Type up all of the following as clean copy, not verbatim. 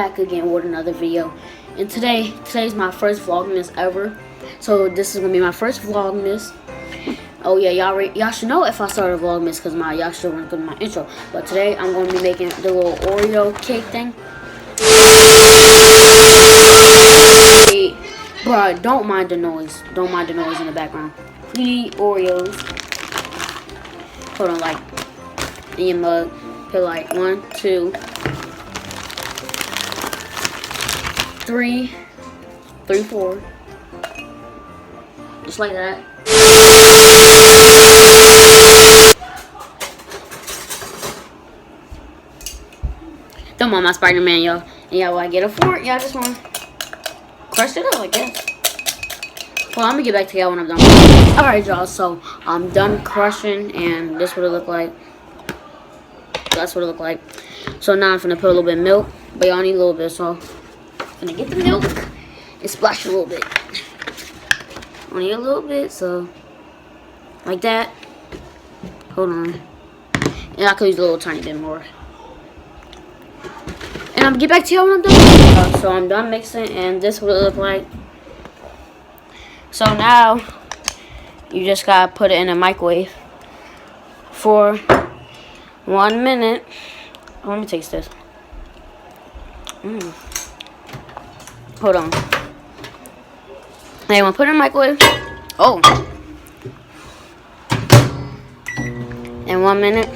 back again with another video. And today's my first vlogmas ever. So this is gonna be my first vlogmas. Oh yeah, y'all should know if I started vlogmas because y'all should want to go to my intro. But today I'm gonna be making the little Oreo cake thing. Hey, bro, don't mind the noise. Don't mind the noise in the background. We Oreos. Hold on, like in your mug. Put like 1, 2, 3, 4. Just like that. Don't mind my Spider-Man, y'all. And y'all like get a fork. Y'all just want to crush it up, I guess. Well, I'm gonna get back to y'all when I'm done. Alright, y'all. So I'm done crushing, and this what it look like. That's what it look like. So now I'm gonna put a little bit of milk, but y'all need a little bit, so I'm gonna get the milk and splash a little bit. Only a little bit, so like that. Hold on. And I could use a little tiny bit more. And I'm gonna get back to y'all when I'm done. So I'm done mixing, and this is what it look like. So now you just gotta put it in a microwave for 1 minute. Oh, let me taste this. Hold on. Now you wanna put it in the microwave. Oh. In 1 minute.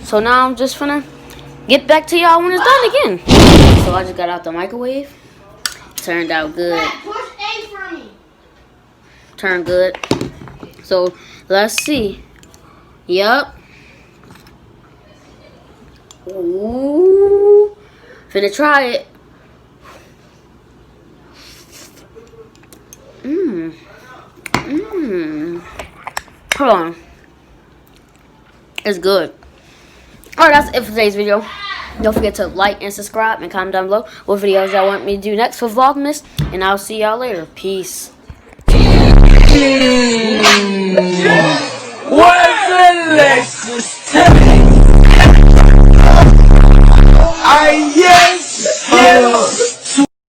So now I'm just gonna get back to y'all when it's done again. So I just got out the microwave. Turned out good. Turned good. So let's see. Yup. Ooh. Finna try it. Hold on. It's good. Alright, that's it for today's video. Don't forget to like and subscribe and comment down below what videos y'all want me to do next for Vlogmas. And I'll see y'all later. Peace.